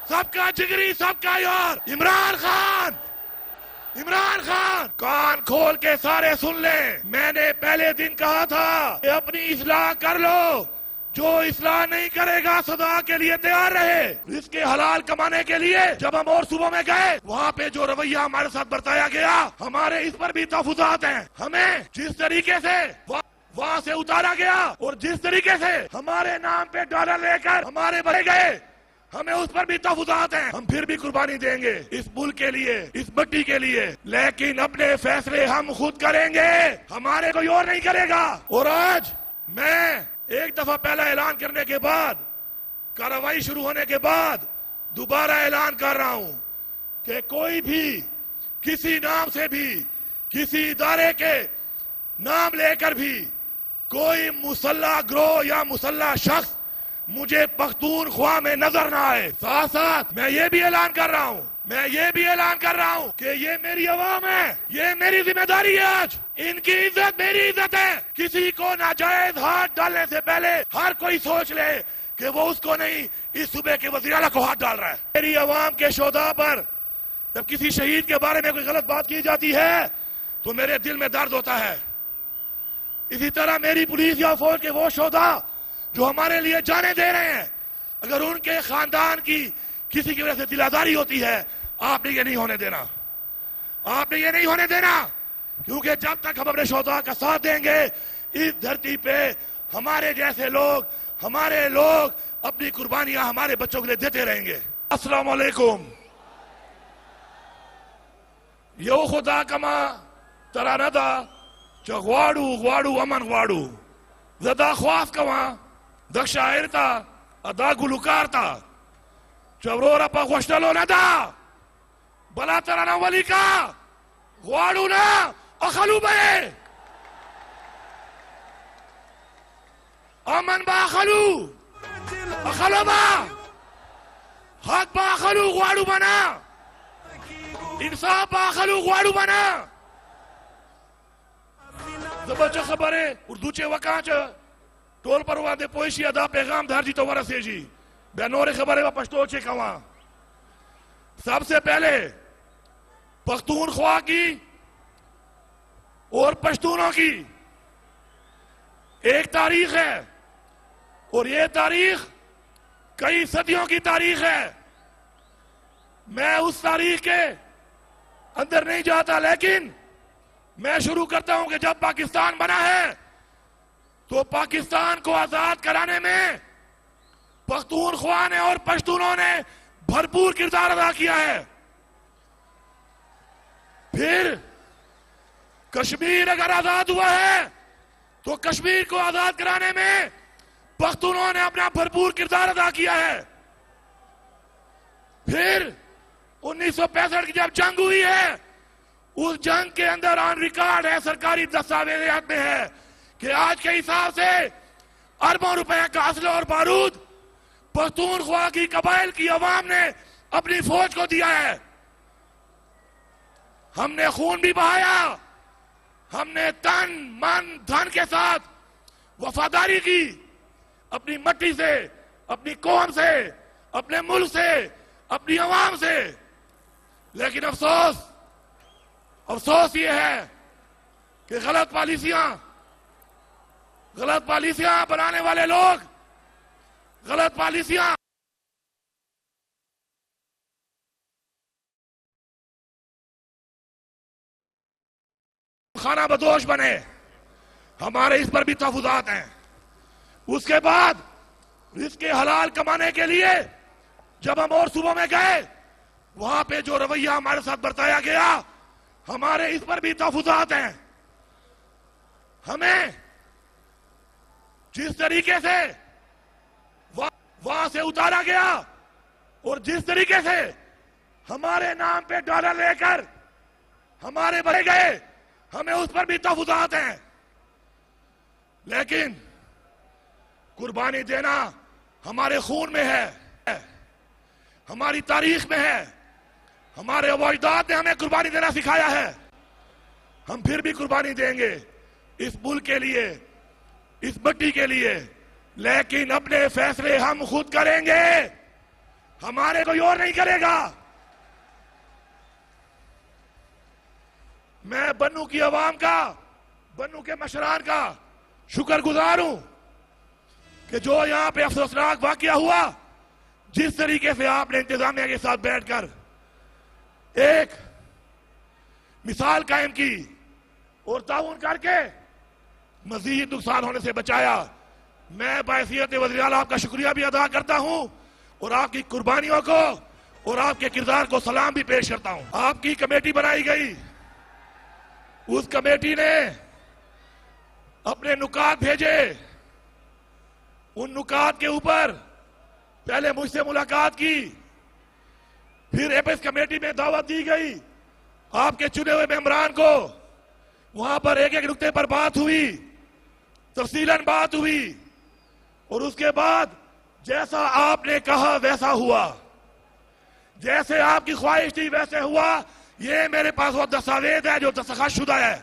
सबका जिगरी, सबका यार इमरान खान। इमरान खान कान खोल के सारे सुन ले, मैंने पहले दिन कहा था कि अपनी इस्लाह कर लो, जो इस्लाह नहीं करेगा सदा के लिए तैयार रहे। इसके हलाल कमाने के लिए जब हम और सूबों में गए, वहाँ पे जो रवैया हमारे साथ बरताया गया, हमारे इस पर भी तहफुजात हैं। हमें जिस तरीके से वहाँ से उतारा गया और जिस तरीके से हमारे नाम पे डॉलर लेकर हमारे भरे गए, हमें उस पर भी तहफुजात हैं। हम फिर भी कुर्बानी देंगे इस मुल्क के लिए, इस मिट्टी के लिए, लेकिन अपने फैसले हम खुद करेंगे, हमारे कोई और नहीं करेगा। और आज मैं एक दफा पहला ऐलान करने के बाद, कार्रवाई शुरू होने के बाद दोबारा ऐलान कर रहा हूं कि कोई भी किसी नाम से भी, किसी इदारे के नाम लेकर भी कोई मुसल्ला ग्रोह या मुसल्ला शख्स मुझे पख्तूनख्वा में नजर ना आए। साथ साथ मैं ये भी ऐलान कर रहा हूँ, कि ये मेरी आवाम है, ये मेरी जिम्मेदारी है। आज इनकी इज्जत मेरी इज्जत है। किसी को नाजायज हाथ डालने से पहले हर कोई सोच ले कि वो उसको नहीं, इस सूबे के वज़ीर आला को हाथ डाल रहा है। मेरी आवाम के शोधा पर जब किसी शहीद के बारे में कोई गलत बात की जाती है तो मेरे दिल में दर्द होता है। इसी तरह मेरी पुलिस या फौज के वो शोधा जो हमारे लिए जाने दे रहे हैं, अगर उनके खानदान की किसी की वजह से दिल आजारी होती है, आपने ये नहीं होने देना, आपने ये नहीं होने देना। क्योंकि जब तक हम अपने शोधा का साथ देंगे, इस धरती पे हमारे जैसे लोग अपनी कुर्बानियां हमारे बच्चों के लिए देते रहेंगे। अस्सलाम वालेकुम। यो खुदा कमा तरानदा चगवाड़ू ग्वाड़ू अमन ग्वाड़ू जदा ख्वाफ कमा दक्षायरता अदा गुलुकारता चवरोरा पा खुशलो नदा बला तराना वली का ग्वाड़ू ना अखलू बे अमन बा अखलू अखलो बा हक बा अखलू ग्वाड़ू बना इंसाफ बा अखलू ग्वाड़ू बना जबरदस्त खबर है उर्दू चे वकाच टोल पर वादे पोशी अदा पैगाम धारजी तो वरसे जी बेनोरे खबर है पश्तो चे कवा। सबसे पहले पख्तूनख्वा की और पश्तूनों की एक तारीख है और ये तारीख कई सदियों की तारीख है। मैं उस तारीख के अंदर नहीं जाता, लेकिन मैं शुरू करता हूं कि जब पाकिस्तान बना है तो पाकिस्तान को आजाद कराने में पख्तूनख्वा ने और पश्तूनों ने भरपूर किरदार अदा किया है। फिर कश्मीर अगर आजाद हुआ है तो कश्मीर को आजाद कराने में पख्तूनों ने अपना भरपूर किरदार अदा किया है। फिर 1965 की जब जंग हुई है, उस जंग के अंदर ऑन रिकॉर्ड है, सरकारी दस्तावेजात में है कि आज के हिसाब से अरबों रुपए का असला और बारूद पख्तूनख्वा की कबाइल की अवाम ने अपनी फौज को दिया है। हमने खून भी बहाया, हमने तन मन धन के साथ वफादारी की, अपनी मिट्टी से, अपनी कौम से, अपने मुल्क से, अपनी अवाम से। लेकिन अफसोस ये है कि गलत पॉलिसियां बनाने वाले लोग गलत पॉलिसियां खाना बदोश बने। हमारे इस पर भी तहफुजात हैं। उसके बाद इसके हलाल कमाने के लिए जब हम और सूबों में गए, वहां पे जो रवैया हमारे साथ बरताया गया, हमारे इस पर भी तहफुजात हैं। हमें जिस तरीके से वहां से उतारा गया और जिस तरीके से हमारे नाम पे डॉलर लेकर हमारे भरे गए, हमें उस पर भी तहफुजात हैं। लेकिन कुर्बानी देना हमारे खून में है, हमारी तारीख में है, हमारे अजदाद ने हमें कुर्बानी देना सिखाया है। हम फिर भी कुर्बानी देंगे इस मुल्क के लिए, इस मिट्टी के लिए, लेकिन अपने फैसले हम खुद करेंगे, हमारे कोई और नहीं करेगा। मैं बन्नू की आवाम का, बन्नू के मशरान का शुक्रगुजार हूं कि जो यहां पे अफसोसनाक वाकया हुआ, जिस तरीके से आपने इंतजामिया के साथ बैठकर एक मिसाल कायम की और ताउन करके मजीद नुकसान होने से बचाया, मैं बायसियत वज़ीर आला आपका शुक्रिया भी अदा करता हूं और आपकी कुर्बानियों को और आपके किरदार को सलाम भी पेश करता हूं। आपकी कमेटी बनाई गई, उस कमेटी ने अपने नुकात भेजे, उन नुकात के ऊपर पहले मुझसे मुलाकात की, फिर एपेक्स कमेटी में दावत दी गई, आपके चुने हुए मेंबरान को वहां पर एक एक नुक्ते पर बात हुई, तफसीलन बात हुई और उसके बाद जैसा आपने कहा वैसा हुआ, जैसे आपकी ख्वाहिश थी वैसे हुआ। ये मेरे पास वो दस्तावेज है जो दस्तखत है।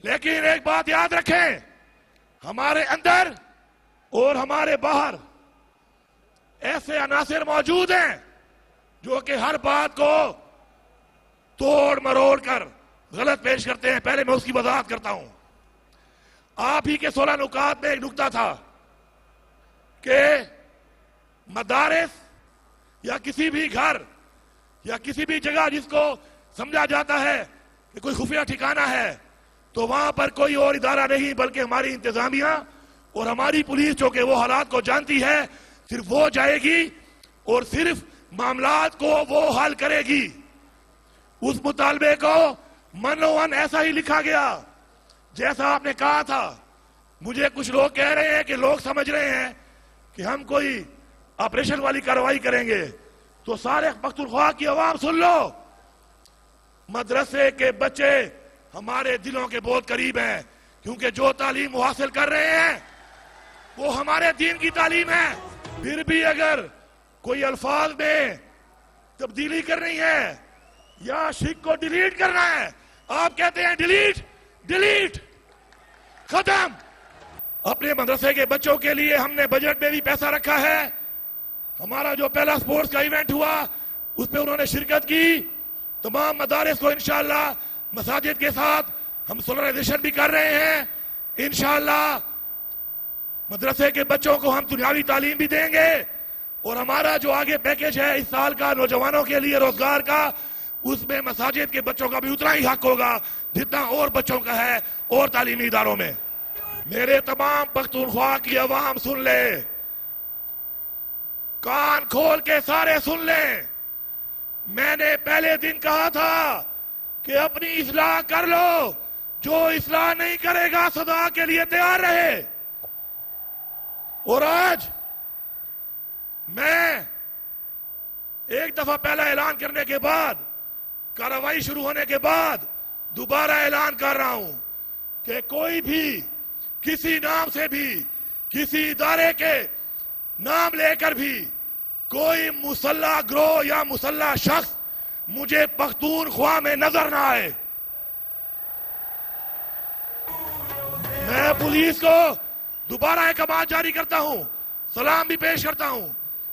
लेकिन एक बात याद रखें, हमारे अंदर और हमारे बाहर ऐसे अनासिर मौजूद हैं जो कि हर बात को तोड़ मरोड़ कर गलत पेश करते हैं। पहले मैं उसकी वजाहत करता हूं। आप ही के 16 नुकात में एक नुकता था कि मदारिस या किसी भी घर या किसी भी जगह जिसको समझा जाता है कि कोई खुफिया ठिकाना है, तो वहां पर कोई और इदारा नहीं बल्कि हमारी इंतजामिया और हमारी पुलिस जो कि वो हालात को जानती है, सिर्फ वो जाएगी और सिर्फ मामलात को वो हल करेगी। उस मुतालबे को मनोवन ऐसा ही लिखा गया जैसा आपने कहा था। मुझे कुछ लोग कह रहे हैं कि लोग समझ रहे हैं कि हम कोई ऑपरेशन वाली कार्रवाई करेंगे, तो सारे पख्तूनख्वा की आवाम सुन लो, मदरसे के बच्चे हमारे दिलों के बहुत करीब हैं, क्योंकि जो तालीम वो हासिल कर रहे हैं वो हमारे दीन की तालीम है। फिर भी अगर कोई अल्फाज में तब्दीली करनी है या शिक को डिलीट करना है, आप कहते हैं डिलीट डिलीट खत्म। अपने मदरसे के बच्चों के लिए हमने बजट में भी पैसा रखा है। हमारा जो पहला स्पोर्ट्स का इवेंट हुआ उसमें उन्होंने शिरकत की। तमाम मदारिस को इंशाअल्लाह मसाजिद के साथ हम सोलराइजेशन भी कर रहे हैं। इंशाअल्लाह मदरसे के बच्चों को हम दुनियावी तालीम भी देंगे और हमारा जो आगे पैकेज है इस साल का नौजवानों के लिए रोजगार का, उसमें मसाजिद के बच्चों का भी उतना ही हक होगा जितना और बच्चों का है और तालीमी इदारों में। मेरे तमाम पख्तूनख्वा की आवाम सुन ले, कान खोल के सारे सुन ले। मैंने पहले दिन कहा था कि अपनी इस्लाह कर लो, जो इस्लाह नहीं करेगा सदा के लिए तैयार रहे। और आज मैं एक दफा पहला ऐलान करने के बाद, कार्रवाई शुरू होने के बाद दोबारा ऐलान कर रहा हूं कि कोई भी किसी नाम से भी किसी इदारे के नाम लेकर भी कोई मुसल्ला ग्रोह या मुसल्ला शख्स मुझे पख्तूनख्वा में नजर ना आए। मैं पुलिस को दोबारा एक आवाज जारी करता हूं, सलाम भी पेश करता हूं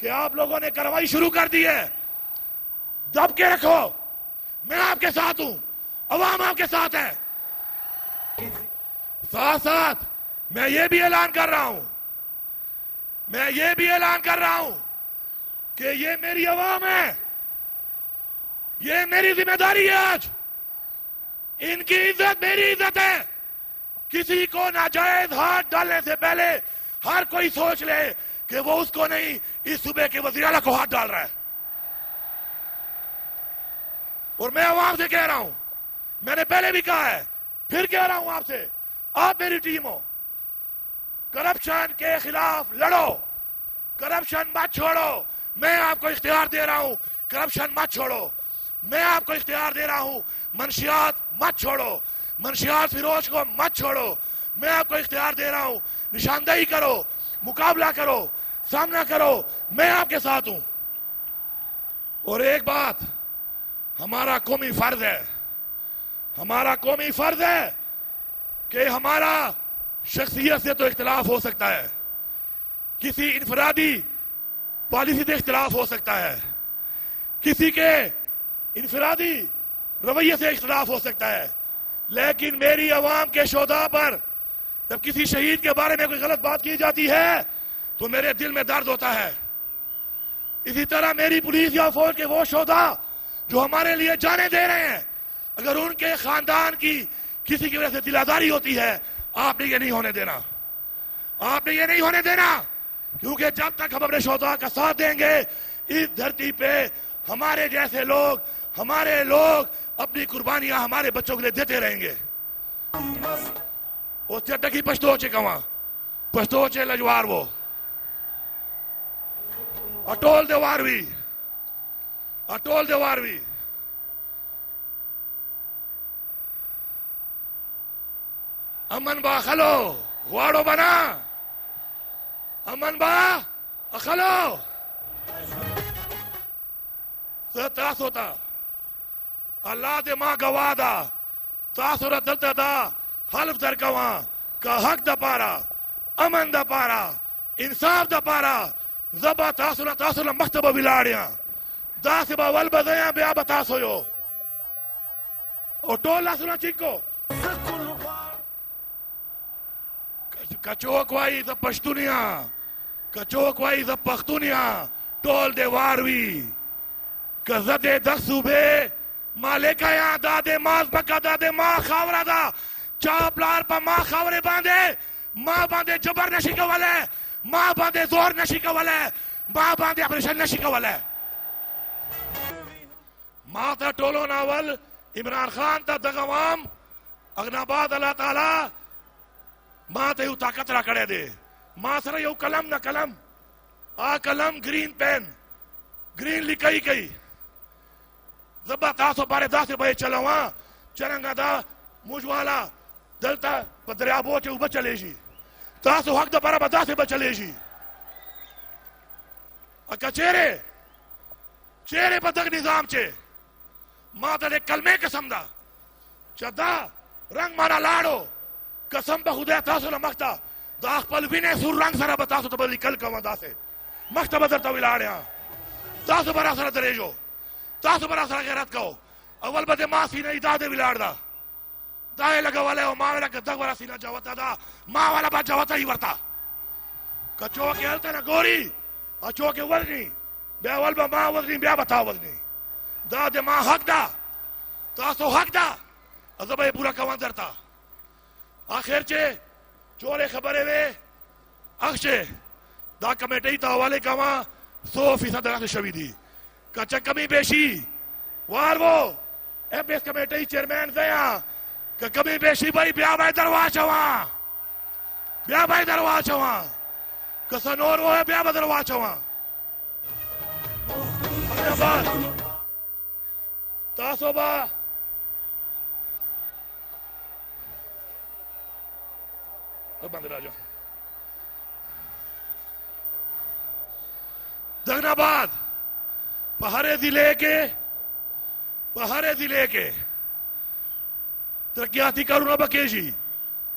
कि आप लोगों ने कार्रवाई शुरू कर दी है, दब के रखो। मैं आपके साथ हूं, अवाम आपके साथ है। साथ साथ मैं ये भी ऐलान कर रहा हूं, मैं ये भी ऐलान कर रहा हूं कि ये मेरी अवाम है, ये मेरी जिम्मेदारी है। आज इनकी इज्जत मेरी इज्जत है। किसी को नाजायज हाथ डालने से पहले हर कोई सोच ले कि वो उसको नहीं, इस सूबे के वज़ीर आला को हाथ डाल रहा है। और मैं अवाम से कह रहा हूं, मैंने पहले भी कहा है, फिर कह रहा हूं आपसे, आप मेरी टीम हो, करप्शन के खिलाफ लड़ो, करप्शन मत छोड़ो। मैं आपको इख्तियार दे रहा हूं, करप्शन मत छोड़ो। मैं आपको इख्तियार दे रहा हूं, मंशियात मत छोड़ो, मंशियात फिरोज को मत छोड़ो। मैं आपको इख्तियार दे रहा हूं, निशानदेही करो, मुकाबला करो, सामना करो। मैं आपके साथ हूं। और एक बात, हमारा कौमी फर्ज है, हमारा कौमी फर्ज है कि हमारा शख्सियत से तो इख्तिलाफ हो सकता है, किसी इनफरादी पॉलिसी से इख्तिलाफ हो सकता है, किसी के इनफरादी रवैये से इख्तिलाफ हो सकता है, लेकिन मेरी अवाम के शोधा पर जब किसी शहीद के बारे में कोई गलत बात की जाती है तो मेरे दिल में दर्द होता है। इसी तरह मेरी पुलिस या फौज के वो शोधा जो हमारे लिए जाने दे रहे हैं, अगर उनके खानदान की किसी की वजह से दिलादारी होती है, आपने ये नहीं होने देना, आपने ये नहीं होने देना, क्योंकि जब तक हम अपने शोधा का साथ देंगे इस धरती पे हमारे जैसे लोग अपनी कुर्बानियां हमारे बच्चों के लिए देते रहेंगे। वो चटकी पश्तो कवा पश्तो लजवार वो अटोल देवारवी अमन बा खलो वाड़ो बना अमन बा अखलो तास होता अल्लाह दे मां गवादा तासुर दलता दा हल्फ दर कवा का हक दा पारा अमन दा पारा इंसाफ दा पारा जबा तासुर मख्तब विलाड़िया दास बावल बदया ब्या बतास होयो ओ टोला सुना चिको कचोक वाई द पश्तुनिया कचोक वाई द पख्तुनिया टोल दे वारवी कज़दे दख सूबे मालिका या दादे माज बका दादे माँ खावरा दा चाप लार पा माँ खावरे बांधे माँ बांधे जबर नशी का वाले माँ बांधे जोर नशी का वाले माँ बांधे ऑपरेशन नशी का वाले माँ था टोलो नावल इमरान खान था दगवाम अगनाबाद अल्लाह ताला माँ ते यू ताकत रा करे दे माँ सर यू कलम ना कलम आ कलम ग्रीन पेन ग्रीन लिखाई कई जबा तासो बारे दासे भाई चलवा चरंगा दा मुजवाला दलता पदरिया बोचे उब चलेजी तासो हक दा बारा बदासे बचलेजी अका चेरे बदक निजाम चे माता दे कलमे कसम दा चदा रंग माना लाड़ो कसम बखुदा तासो न मख्ता दा खपल विने सुर रंग सरा बतासो तो बली कल कवा दासे मख्ता बदर तो विलाड़या तासो बरा सरा दरेजो तासो बरा सरा गैरत कहो अवल बदे मां सीना इदादे विलाड़दा दाए लगा वाले ओ मां वाला गद्दा वाला सीना जावता दा मां वाला बा जावता ही वरता कचो के हलता ना गोरी अचो के वरनी बेवल बा मां वरनी ब्या बता वरनी दा दे मां हक दा तासो हक दा अजबे पूरा कवा दरता आखिर चे चोरे खबरे वे अक्षे दा कमेटी ता वाले कवा 100% दगा शवी दी कच्चा कमी बेशी वार वो एमएस कमेटी चेयरमैन दया कभी बेशी भाई ब्या भाई दरवा चवा कसनोर वो है ब्या दरवा चवा तासोबा बंद राजा दगनाबाद पहाड़े जिले के तरक्याती करूना बकेजी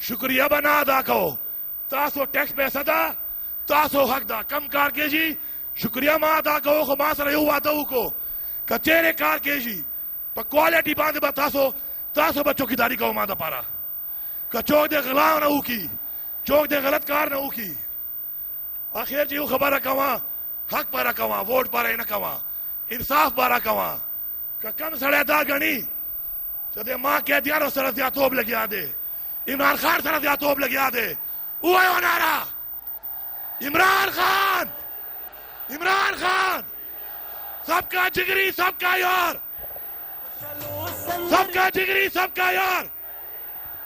शुक्रिया बना अदा कहो तासो टैक्स पैसा दा तासो हक दा कम कार के जी शुक्रिया मां अदा कहो को मां सर यू आता को कचेरे कार के जी पर क्वालिटी बांध बतासो तासो बच्चों की दारी कहो मां दा पारा कचोक दे गलाव ना की चौक दे गलत कार ना की आखिर जी खबर कवा हक पर कवा वोट पर न कवा इंसाफ पर कवा कम सड़े दा गणी सदे मां कह दिया रो सर दिया तोब लगिया दे इमरान खान सर दिया तोब लगिया दे ओए ओ नारा इमरान खान सबका जिगरी सबका यार सबका जिगरी सबका यार